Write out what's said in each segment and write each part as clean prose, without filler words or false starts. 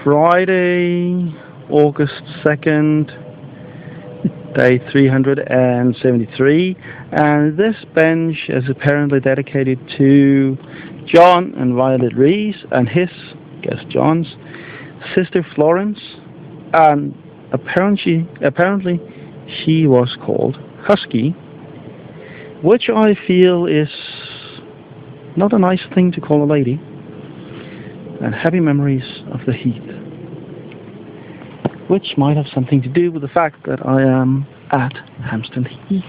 Friday, August 2nd, day 373, and this bench is apparently dedicated to John and Violet Rees and his, guess John's, sister Florence, and apparently she was called Husky, which I feel is not a nice thing to call a lady. And happy memories of the Heath, which might have something to do with the fact that I am at Hampstead Heath.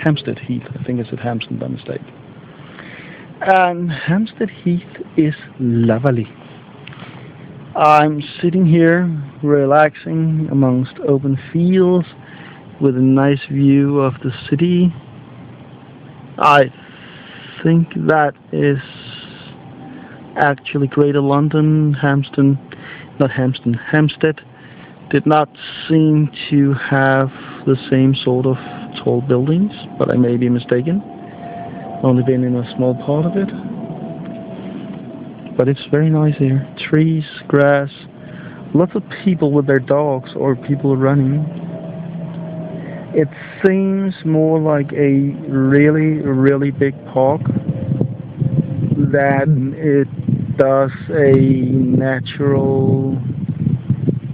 Hampstead Heath, I think I said Hampstead by mistake. And Hampstead Heath is lovely. I'm sitting here relaxing amongst open fields with a nice view of the city. I think that is actually Greater London. Hampstead did not seem to have the same sort of tall buildings, but I may be mistaken. Only been in a small part of it. But it's very nice here. Trees, grass, lots of people with their dogs or people running. It seems more like a really big park than it does a natural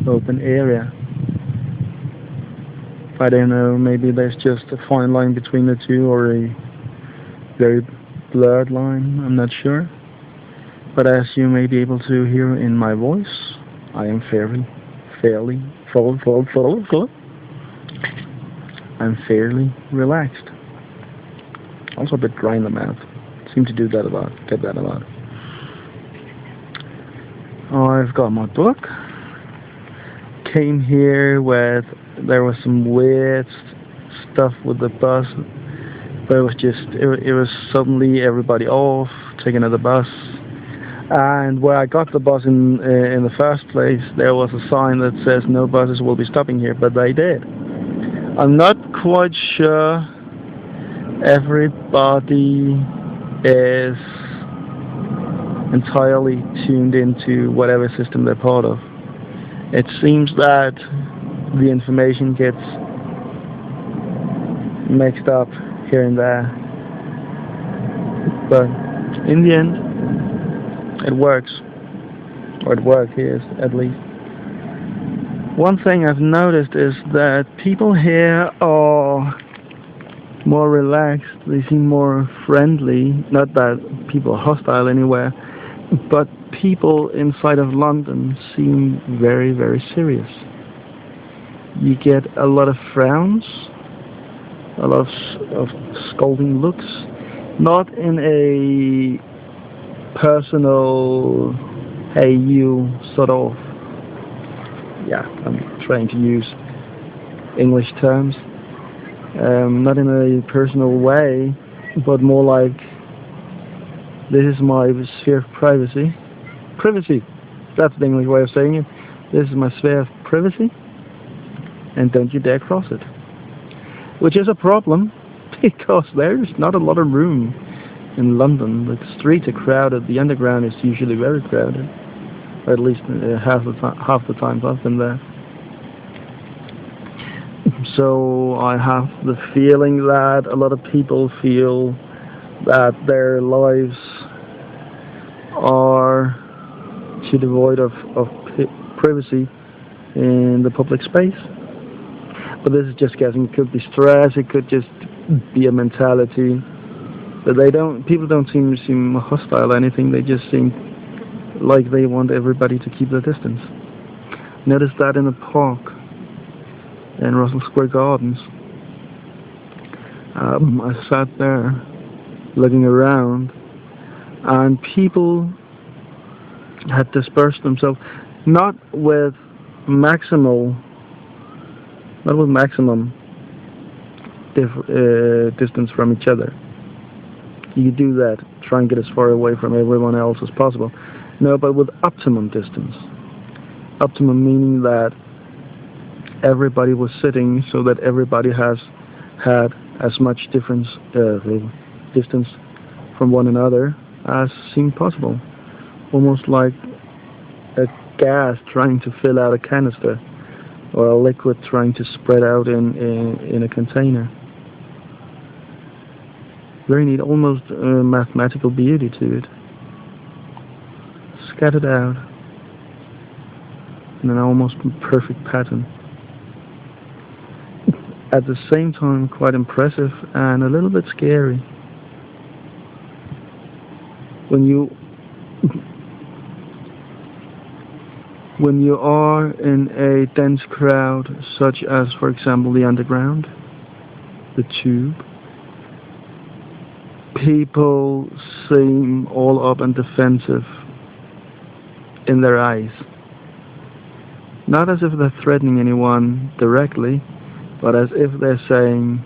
open area. I don't know, maybe there's just a fine line between the two or a very blurred line, I'm not sure. But as you may be able to hear in my voice, I am I'm fairly relaxed. Also a bit dry in the mouth. Seem to get that a lot. I've got my book. Came here with, there was some weird stuff with the bus, but it was suddenly everybody off, taking another bus. And where I got the bus in the first place, there was a sign that says no buses will be stopping here, but they did. I'm not quite sure everybody is entirely tuned into whatever system they're part of. It seems that the information gets mixed up here and there, but in the end it works, or it worked here at least. One thing I've noticed is that people here are more relaxed, they seem more friendly, not that people are hostile anywhere, but people inside of London seem very serious. You get a lot of frowns, a lot of scolding looks, not in a personal, hey you, sort of, yeah, I'm trying to use English terms, not in a personal way, but more like, this is my sphere of privacy. Privacy, that's the English way of saying it. This is my sphere of privacy, and don't you dare cross it. Which is a problem, because there's not a lot of room in London. The streets are crowded, the underground is usually very crowded, or at least half the times I've been there. So I have the feeling that a lot of people feel that their lives are too devoid of privacy in the public space. But this is just guessing. It could be stress, it could just be a mentality. But people don't seem hostile or anything, they just seem like they want everybody to keep their distance. Notice that in the park, in Russell Square Gardens. I sat there looking around, and people had dispersed themselves, not with maximum distance from each other. You do that, try and get as far away from everyone else as possible. No, but with optimum distance. Optimum meaning that everybody was sitting so that everybody had as much distance from one another as seemed possible. Almost like a gas trying to fill out a canister, or a liquid trying to spread out in a container. Very neat, almost mathematical beauty to it. Scattered out in an almost perfect pattern. At the same time, quite impressive and a little bit scary. When you are in a dense crowd, such as, for example, the underground, the tube, people seem all up and defensive in their eyes. Not as if they're threatening anyone directly, but as if they're saying,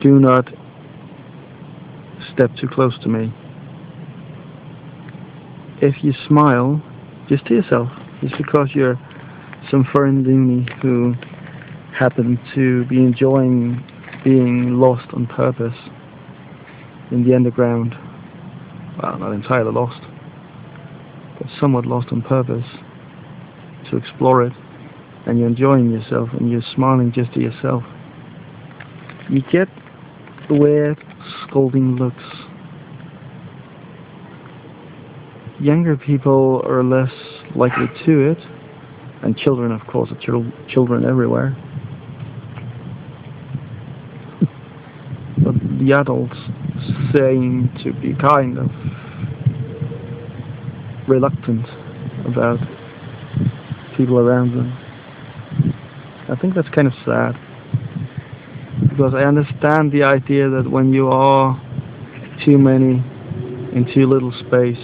"Do not step too close to me." If you smile, just to yourself, just because you're some foreign loony who happen to be enjoying being lost on purpose in the underground, well, not entirely lost, but somewhat lost on purpose to explore it, and you're enjoying yourself and you're smiling just to yourself, you get weird, scolding looks. Younger people are less likely to it, and children, of course, are children everywhere. But the adults seem to be kind of reluctant about people around them. I think that's kind of sad, because I understand the idea that when you are too many in too little space,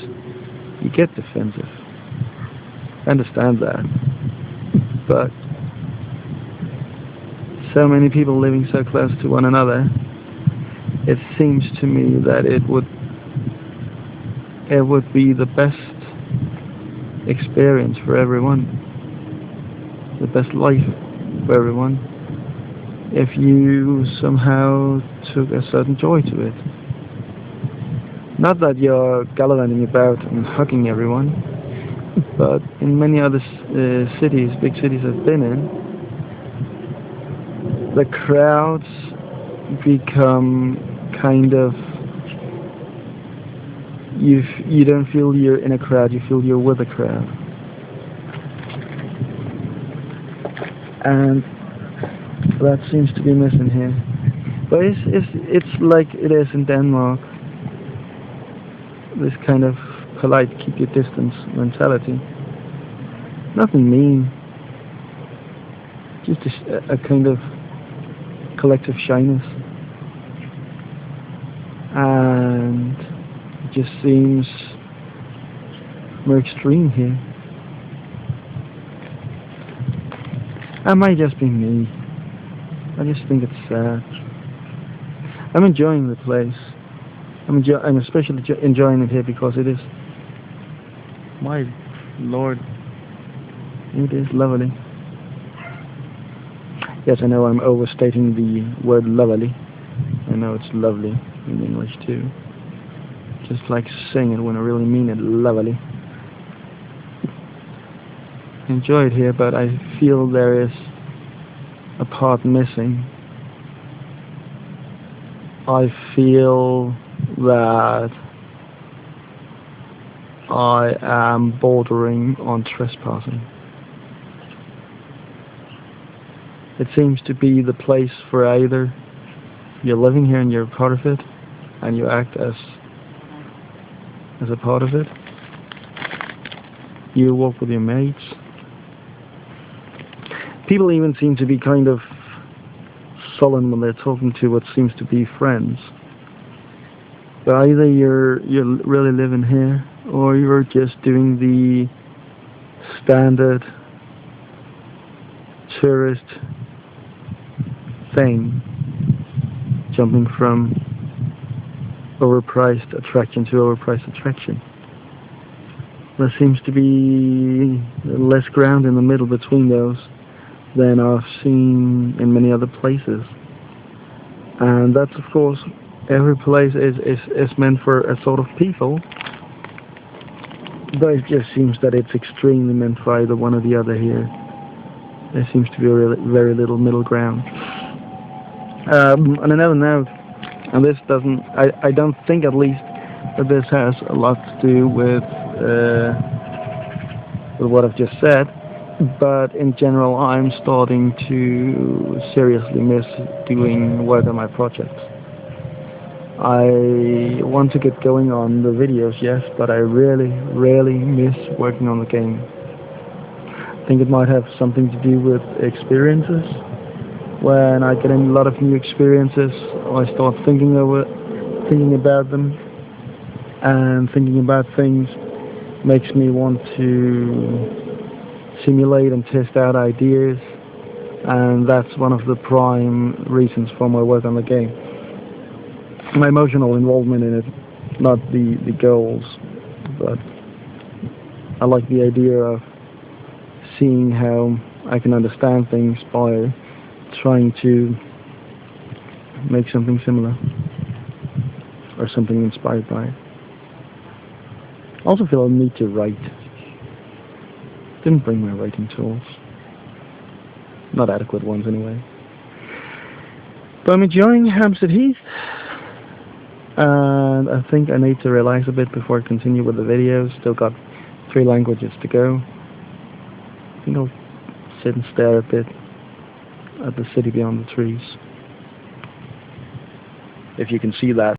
you get defensive. I understand that. But so many people living so close to one another, it seems to me that it would be the best experience for everyone, the best life for everyone, if you somehow took a certain joy to it. Not that you're gallivanting about and hugging everyone, but in many other cities, big cities I've been in, the crowds become kind of, you don't feel you're in a crowd, you feel you're with a crowd. And that seems to be missing here. But it's like it is in Denmark, this kind of polite, keep your distance mentality. Nothing mean, just a kind of collective shyness. And it just seems more extreme here. That might just be me. I just think it's sad. I'm enjoying the place. I'm especially enjoying it here because it is, my lord, it is lovely. Yes, I know I'm overstating the word lovely. I know it's lovely in English too. Just like saying it when I really mean it, lovely. Enjoy it here, but I feel there is a part missing. I feel that I am bordering on trespassing. It seems to be the place for either you're living here and you're a part of it, and you act as a part of it. You walk with your mates. People even seem to be kind of sullen when they're talking to what seems to be friends. But either you're really living here, or you're just doing the standard tourist thing, jumping from overpriced attraction to overpriced attraction. There seems to be less ground in the middle between those than I've seen in many other places. And that's, of course, every place is meant for a sort of people. but it just seems that it's extremely meant for either one or the other here. There seems to be very little middle ground. On another note, and this doesn't, I don't think at least that this has a lot to do with what I've just said, but in general I'm starting to seriously miss doing work on my projects. I want to get going on the videos, yes, but I really miss working on the game. I think it might have something to do with experiences. When I get a lot of new experiences, I start thinking about them, and thinking about things makes me want to simulate and test out ideas, and that's one of the prime reasons for my work on the game. My emotional involvement in it, not the goals, but I like the idea of seeing how I can understand things by trying to make something similar or something inspired by it. I also feel I need to write. Didn't bring my writing tools. Not adequate ones anyway. But I'm enjoying Hampstead Heath, and I think I need to relax a bit before I continue with the videos. Still got 3 languages to go. I think I'll sit and stare a bit at the city beyond the trees. If you can see that.